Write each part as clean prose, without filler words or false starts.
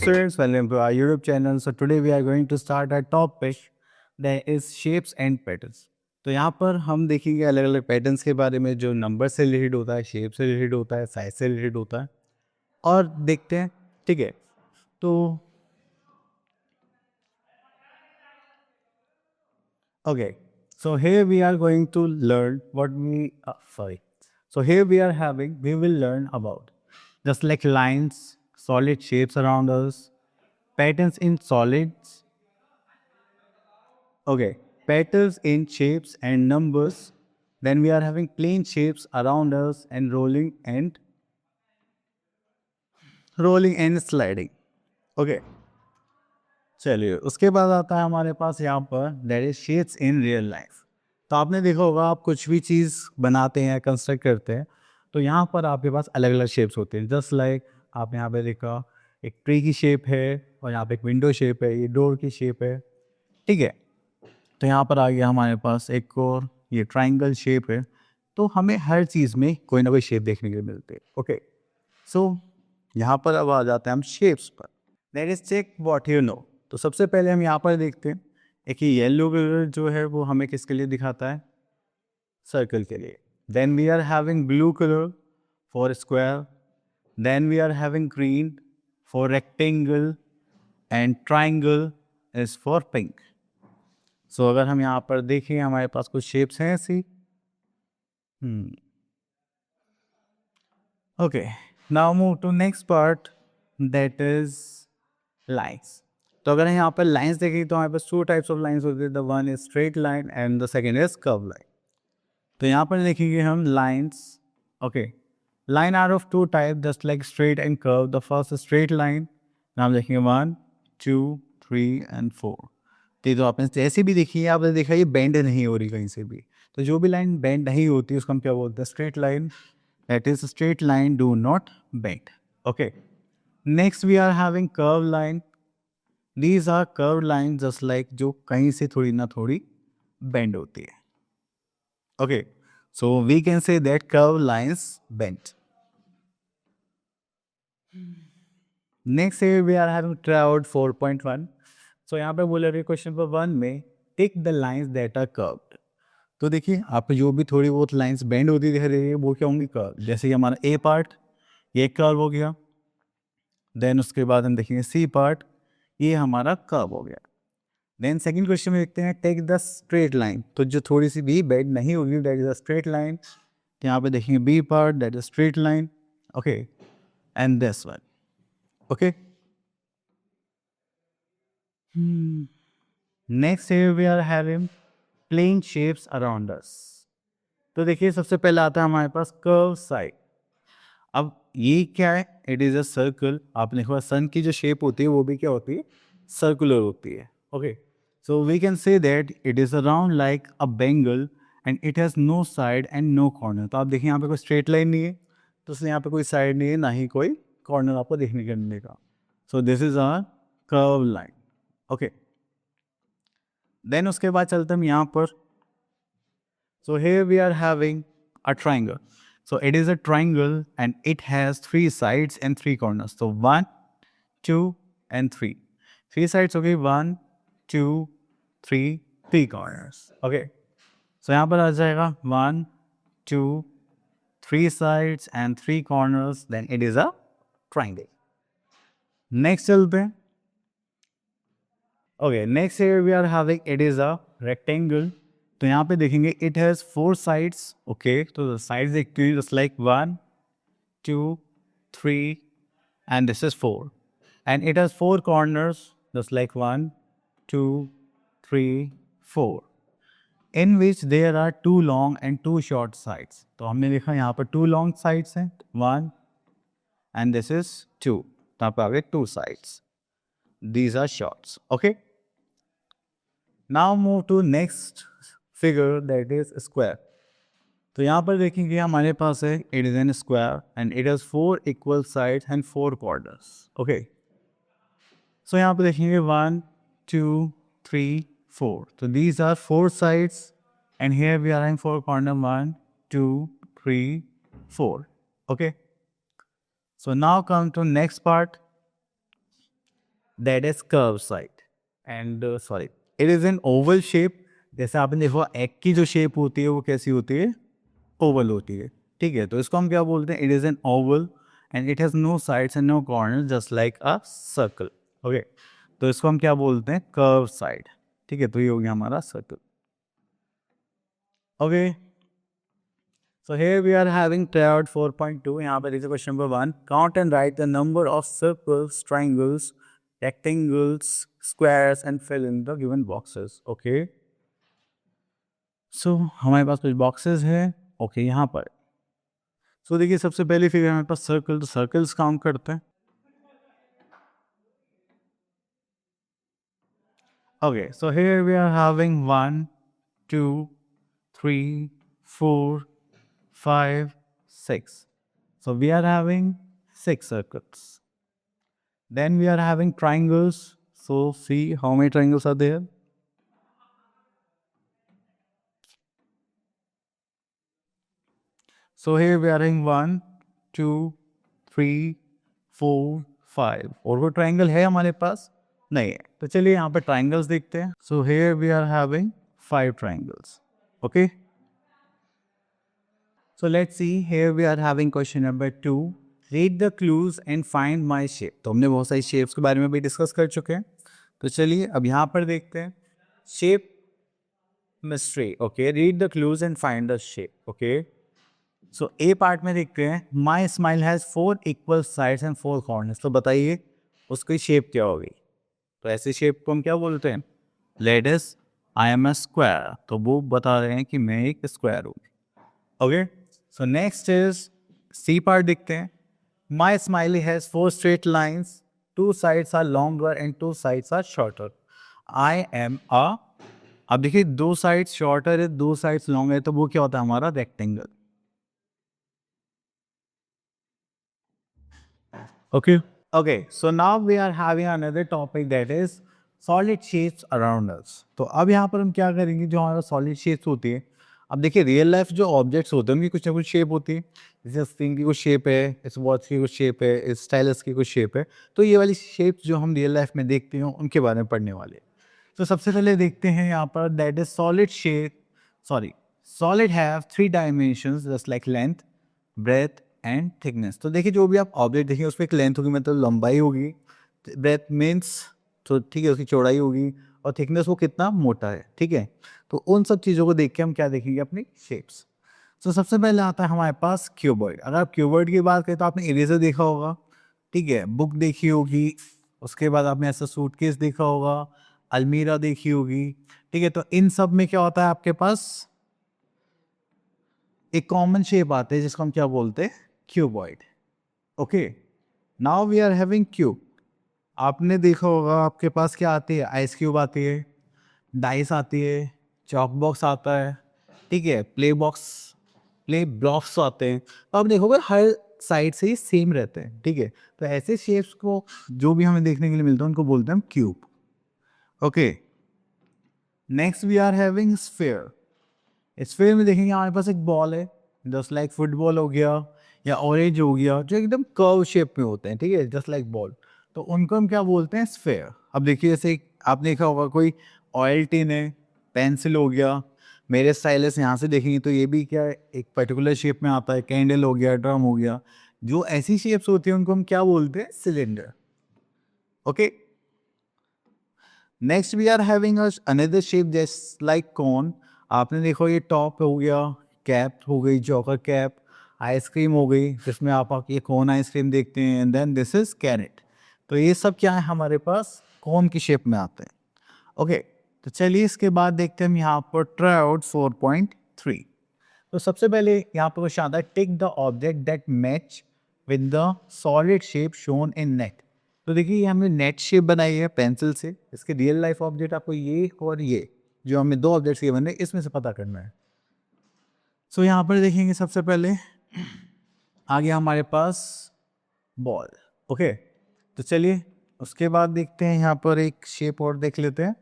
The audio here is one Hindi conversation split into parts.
students, welcome to our YouTube channel. So today we are going to start our topic that is shapes and patterns. तो यहाँ पर हम देखेंगे अलग अलग पैटर्न्स के बारे में जो नंबर से रिलेटेड होता है, शेप से रिलेटेड होता है, साइज से रिलेटेड होता है और देखते हैं, ठीक है। तो okay, so here we are going to learn what we so here we will learn about just like lines, solid shapes around us, patterns in solids. Okay, patterns in shapes and numbers. Then we are having plane shapes around us and rolling and sliding. Okay. चलिए उसके बाद आता है हमारे पास यहाँ पर that is shapes in real life. तो आपने देखा होगा आप कुछ भी चीज़ बनाते हैं कंस्ट्रक्ट करते हैं तो यहाँ पर आपके पास अलग अलग शेप्स होते हैं। जस्ट लाइक आप यहाँ पे देखा एक ट्री की शेप है और यहाँ पे एक विंडो शेप है, ये डोर की शेप है, ठीक है। तो यहाँ पर आ गया हमारे पास एक और ये ट्राइंगल शेप है। तो हमें हर चीज़ में कोई ना कोई शेप देखने के लिए मिलते हैं। ओके, सो यहाँ पर अब आ जाते हैं हम शेप्स पर। That is check what you know. तो सबसे पहले हम यहाँ पर देखते हैं एक ही येलो कलर जो है वो हमें किसके लिए दिखाता है, सर्कल के लिए। Then we are having blue colour for square, then we are having green for rectangle and triangle is for pink. सो अगर हम यहाँ पर देखें हमारे पास कुछ शेप्स हैं ऐसी। Okay, now move to next part that is lines. तो अगर हम यहाँ पर लाइन्स देखें तो हमारे पास टू टाइप्स ऑफ लाइन्स होते हैं। The one is straight line and the second is curve line. तो यहाँ पर देखेंगे हम lines. Okay, line are of two type just like straight and curve. The first straight line हम देखेंगे 1 2 3 एंड 4। तो आपने जैसे भी देखी है आपने देखा ये बेंड नहीं हो रही कहीं से भी। तो जो भी लाइन बेंड नहीं होती उसको हम क्या बोलते हैं, straight line. That is straight line do not bend. Okay, next we are having curve line. These are curve line just like जो कहीं से थोड़ी ना थोड़ी बेंड होती है। Okay, so we can say that curve lines bend. Next we are having try out 4.1। सो यहाँ पे बोला रही क्वेश्चन नंबर 1 में take the lines that are curved. तो देखिए आप जो भी थोड़ी बहुत लाइन्स बेंड होती दिख रही है वो क्या होंगी, कर्व। जैसे कि हमारा ए पार्ट ये कर्व हो गया, देन उसके बाद हम देखेंगे सी पार्ट ये हमारा कर्व हो गया। देन सेकंड क्वेश्चन में देखते हैं टेक द स्ट्रेट लाइन। तो जो थोड़ी सी भी बेंड नहीं होगी that is a straight line. तो यहाँ पे देखेंगे B part that is straight line. Okay, and this one. Okay, next we are having plane shapes around us. तो देखिए सबसे पहले आता है हमारे पास कर्व साइड। अब ये क्या है, इट इज अ सर्कल। आपने देखा सन की जो शेप होती है वो भी क्या होती है, सर्कुलर होती है। Okay, so we can say that it is around like a bangle and it has no side and no corner. तो आप देखिए यहाँ पे कोई स्ट्रेट लाइन नहीं है तो उससे यहाँ पे कोई साइड नहीं है ना ही कोई कॉर्नर आपको देखने को मिलेगा। So this is our curve line. Okay, then उसके बाद चलते हम यहाँ पर। So here we are having a triangle. So it is a triangle and it has 3 sides and 3 corners. So 1, 2 and 3. 3 sides, okay, 1, 2, 3, 3 corners. Okay. So यहाँ पर आ जाएगा 1, 2, 3 sides and 3 corners. Then it is a triangle. Next चलते हैं। Okay, next here we are having it is a rectangle. तो यहाँ पे देखेंगे इट हैज़ 4 साइड्स। ओके, तो साइड्स देखते हैं just like 1 2 3 and this is 4 and it has 4 corners just like 1 2 3 4 in which there are 2 long and 2 short sides. तो हमने देखा यहाँ पर 2 लॉन्ग साइड्स हैं 1 एंड दिस इज 2। तो यहाँ पर आ गए 2 sides, these are shorts. Okay, now move to next figure that is square. तो यहाँ पर देखेंगे हमारे पास है it is an square and it has 4 equal sides and 4 corners. Okay, so यहाँ पर देखेंगे 1 2 3 4। तो these are 4 sides and here we are having 4 corner 1 2 3 4। Okay, so now come to next part. That is curve side and sorry it is an Oval shape. जैसे आपने देखो एग की जो शेप होती है वो कैसी होती है, ओवल होती है, ठीक है। तो इसको हम क्या बोलते हैं, it is an oval and it has no sides and no corner just like a circle. Okay, तो इसको हम क्या बोलते हैं, कर्व साइड, ठीक है। तो ये हो गया हमारा circle. Okay, so here we are having try out 4.2. यहाँ पर देखिए question number 1, count and write the number of circles, triangles, rectangles, squares and fill in the given boxes. Okay, so हमारे पास कुछ बॉक्सेस हैं। ओके, यहाँ पर सो देखिए सबसे पहली फिगर हमारे पास सर्कल, तो सर्कल्स काउंट करते हैं। Okay, so here we are having 1 2 3 4 5 6, so we are having 6 circles. Then we are having triangles. So see how many triangles are there. So here we are having 1 2 3 4 5, और वो ट्राइंगल है हमारे पास नहीं है, तो चलिए यहाँ पे ट्राइंगल्स देखते हैं। So here we are having 5 triangles. Okay, so let's see, here we are having question number 2, read the clues and find my shape। तो हमने बहुत सारी शेप्स के बारे में भी डिस्कस कर चुके हैं, तो चलिए अब यहाँ पर देखते हैं shape mystery. Okay, read the clues and find the shape. Okay, so A part में देखते हैं, माई smile has 4 equal sides and 4 corners. तो बताइए उसकी शेप क्या होगी। तो ऐसी शेप को हम क्या बोलते हैं, let us I am a square. तो वो बता रहे हैं कि मैं एक स्क्वायर हूँ। Okay, so next is C part देखते हैं, my smiley has 4 straight lines, 2 sides are longer and 2 sides are shorter. I am a, अब देखिए 2 साइड्स शॉर्टर है 2 साइड्स लॉन्ग है, तो वो क्या होता है हमारा rectangle. Okay, okay, so now we are having another topic that is solid shapes around us. तो अब यहाँ पर हम क्या करेंगे, जो हमारा सॉलिड शेप्स होती है, अब देखिए रियल लाइफ जो ऑब्जेक्ट्स होते हैं उनकी कुछ ना कुछ शेप होती है। जैसे स्क्रीन की कुछ शेप है, इस वॉच की कुछ शेप है, इस स्टाइलस की कुछ शेप है। तो ये वाली शेप्स जो हम रियल लाइफ में देखते हैं उनके बारे में पढ़ने वाले हैं। तो सबसे पहले देखते हैं यहाँ पर that is solid shape, sorry, solid have 3 dimensions just like length, breadth and thickness. तो देखिए जो भी आप ऑब्जेक्ट देखिए उस पर एक लेंथ होगी, मतलब लंबाई होगी, ब्रेथ मीन्स तो ठीक है उसकी चौड़ाई होगी, और थिकनेस वो कितना मोटा है, ठीक है। तो उन सब चीज़ों को देख के हम क्या देखेंगे, अपनी शेप्स। तो सबसे पहले आता है हमारे पास क्यूबॉइड। अगर आप क्यूबॉइड की बात करें तो आपने इरेजर देखा होगा, ठीक है, बुक देखी होगी, उसके बाद आपने ऐसा सूटकेस देखा होगा, अलमीरा देखी होगी, ठीक है। तो इन सब में क्या होता है, आपके पास एक कॉमन शेप आते हैं जिसको हम क्या बोलते हैं, cuboid. Okay, now we are having cube. आपने देखा होगा आपके पास क्या आती है, आइस क्यूब आती है, डाइस आती है, चॉक बॉक्स आता है, ठीक है, प्ले बॉक्स, प्ले ब्लॉक्स आते हैं। तो आप देखोगे हर साइड से ही सेम रहते हैं, ठीक है। तो ऐसे शेप्स को जो भी हमें देखने के लिए मिलते हैं उनको बोलते हैं हम cube. Okay, next we are having sphere. Sphere में देखेंगे हमारे पास एक बॉल है, जस्ट लाइक फुटबॉल हो गया या ऑरेंज हो गया, जो एकदम कर्व शेप में होते हैं, ठीक है, जस्ट लाइक बॉल। तो उनको हम क्या बोलते हैं, स्फीयर। अब देखिए जैसे आपने देखा होगा कोई ऑयल टिन है, पेंसिल हो गया, मेरे स्टाइलस यहाँ से देखेंगे तो ये भी क्या है, एक पर्टिकुलर शेप में आता है, कैंडल हो गया, ड्रम हो गया। जो ऐसी शेप्स होती हैं उनको हम क्या बोलते हैं, cylinder. Okay, next we are having another shape just like cone. आपने देखो ये टॉप हो गया, कैप हो गई, जॉकर कैप, आइसक्रीम हो गई जिसमें आप ये कॉर्न आइसक्रीम देखते हैं, and then this is carrot. तो ये सब क्या है हमारे पास, कॉर्न की शेप में आते हैं। ओके, तो चलिए इसके बाद देखते हैं हम यहाँ पर ट्राई आउट 4.3। तो सबसे पहले यहाँ पर क्वेश्चन आता है, टिक the object that match with the solid shape shown in net. तो देखिए ये हमने नेट शेप बनाई है पेंसिल से, इसके रियल लाइफ ऑब्जेक्ट आपको ये और ये, जो हमें 2 ऑब्जेक्ट्स ये बने इसमें से पता करना है। सो यहाँ पर देखेंगे सबसे पहले आ गया हमारे पास बॉल। ओके, तो चलिए उसके बाद देखते हैं यहाँ पर एक शेप और देख लेते हैं,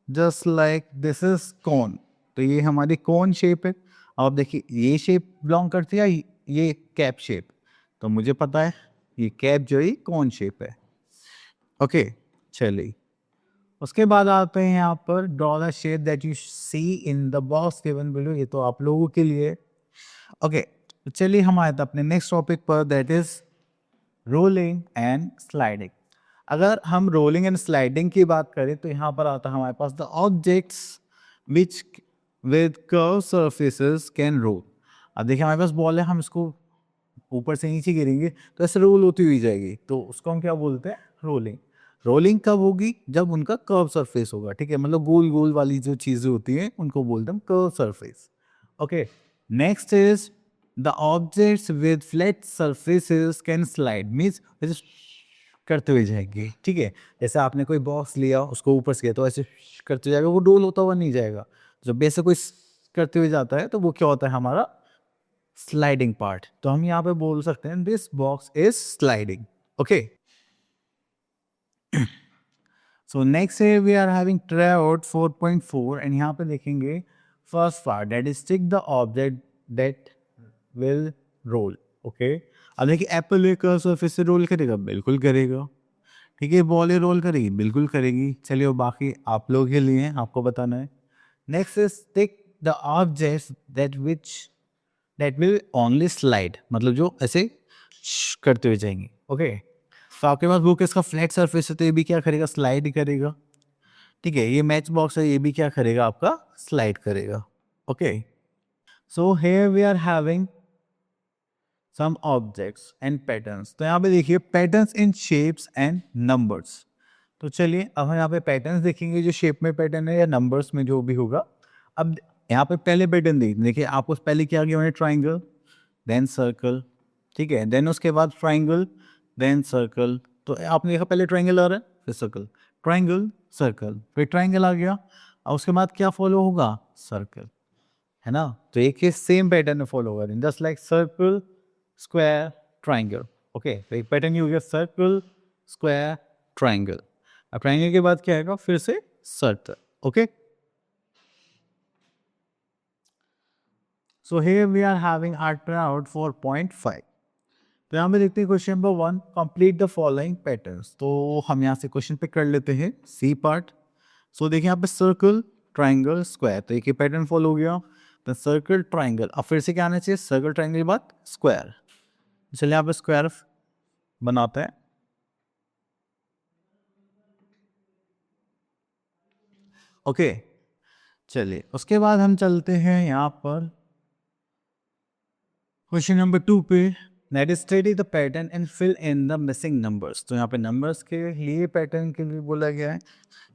just like this is cone. तो ये हमारी कॉन शेप है। अब देखिए ये शेप बिलोंग करती है ये कैप शेप, तो मुझे पता है ये कैप जो है कॉन शेप है। ओके, चलिए उसके बाद आते हैं यहाँ पर draw the shape that you see in the box given below, ये तो आप लोगों के लिए। ओके तो चलिए हम आए थे अपने नेक्स्ट टॉपिक पर, that is rolling and sliding. अगर हम रोलिंग एंड स्लाइडिंग की बात करें तो यहाँ पर आता है हमारे पास the objects which with curve surfaces can roll. अब देखिए हमारे पास बॉल है, हम इसको ऊपर से नीचे गिरेंगे तो ऐसे रोल होती हुई जाएगी, तो उसको हम क्या बोलते हैं, रोलिंग। रोलिंग कब होगी, जब उनका कर्व सरफेस होगा, ठीक है, मतलब गोल गोल वाली जो चीजें होती हैं उनको बोलते हैं curve surface. Okay next is the objects with flat surfaces can slide, means करते हुए जाएंगे, ठीक है। जैसे आपने कोई बॉक्स लिया उसको ऊपर से किया तो ऐसे करते जाएगा, वो रोल होता हुआ नहीं जाएगा। जब ऐसे कोई करते हुए जाता है तो वो क्या होता है, हमारा स्लाइडिंग पार्ट। तो हम यहाँ पे बोल सकते हैं this box is sliding. Okay so next है we are having try out 4.4 and यहाँ पे देखेंगे first part that is tick the object that will roll. Okay अब देखिए एप्पल लेकर सरफेस से रोल करेगा, बिल्कुल करेगा, ठीक है। बॉल रोल करेगी, बिल्कुल करेगी। चलिए बाकी आप लोगों के लिए आपको बताना है। Next is tick the objects that will only slide, मतलब जो ऐसे करते हुए जाएंगे। ओके तो आपके पास बुक इसका फ्लैट सरफेस है तो ये भी क्या करेगा, स्लाइड करेगा, ठीक है। ये मैच बॉक्स है, ये भी क्या करेगा, आपका स्लाइड करेगा। Okay so here we are having some objects and patterns. तो यहाँ पे देखिए patterns in shapes and numbers. तो चलिए अब हम यहाँ पे पैटर्न्स देखेंगे, जो शेप में पैटर्न है या नंबर्स में जो भी होगा। अब यहाँ पे पहले पैटर्न देखिए, आपको पहले क्या किया मैंने, ट्राइंगल देन सर्कल, ठीक है, देन उसके बाद ट्राइंगल देन सर्कल। तो आपने देखा पहले ट्राइंगल आ रहा है फिर सर्कल, ट्राइंगल सर्कल, फिर ट्राइंगल आ गया और उसके बाद क्या फॉलो होगा, सर्कल, है ना। तो एक ही सेम पैटर्न में फॉलो होगा, just like circle square triangle. Okay तो एक पैटर्न ही हो गया सर्कल स्क्वायर ट्राइंगल। अब ट्राइंगल के बाद क्या आएगा, फिर से circle. Okay so here we are having art out 4.5। तो यहाँ पे देखते हैं question number 1, complete the following patterns. तो हम यहाँ से क्वेश्चन पिक कर लेते हैं सी पार्ट। सो देखिए यहाँ पे सर्कल ट्राइंगल स्क्वायर, तो एक ही पैटर्न फॉलो हो गया। तो सर्कल ट्राइंगल, अब फिर से क्या आना चाहिए, सर्कल ट्राइंगल के बाद स्क्वायर। चलिए यहाँ पे स्क्वायर बनाते हैं। ओके चलिए उसके बाद हम चलते हैं यहाँ पर क्वेश्चन नंबर 2 पे, that is study the pattern and fill in the missing numbers. तो यहाँ पे नंबर्स के लिए पैटर्न के लिए बोला गया है।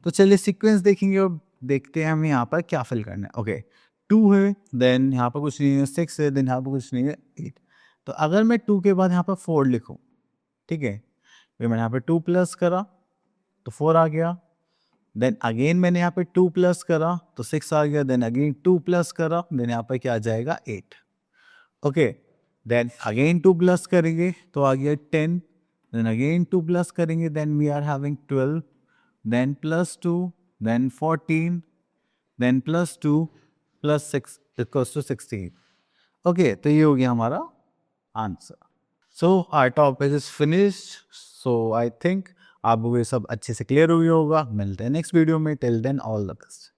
तो चलिए सीक्वेंस देखेंगे और देखते हैं हमें यहाँ पर क्या फिल करना है। ओके 2 है, देन यहाँ पर कुछ नहीं है, 6 है, देन यहाँ पर कुछ नहीं है, 8। तो अगर मैं 2 के बाद यहाँ पर 4 लिखूँ, ठीक है, फिर मैंने यहाँ पे 2 प्लस करा तो 4 आ गया, देन अगेन मैंने यहाँ पे 2 प्लस करा तो 6 आ गया, देन अगेन 2 प्लस करा, देन यहाँ पर क्या आ जाएगा, 8। ओके देन अगेन 2 प्लस करेंगे तो आ गया 10, देन अगेन 2 प्लस करेंगे, then we are having 12, then plus 2, then 14, then plus 2 plus 6 equals to 16। Okay तो ये हो गया हमारा answer. So our topic is finished. So I think आपको ये सब अच्छे से क्लियर हो गया होगा। मिलते हैं नेक्स्ट वीडियो में, till then all the best.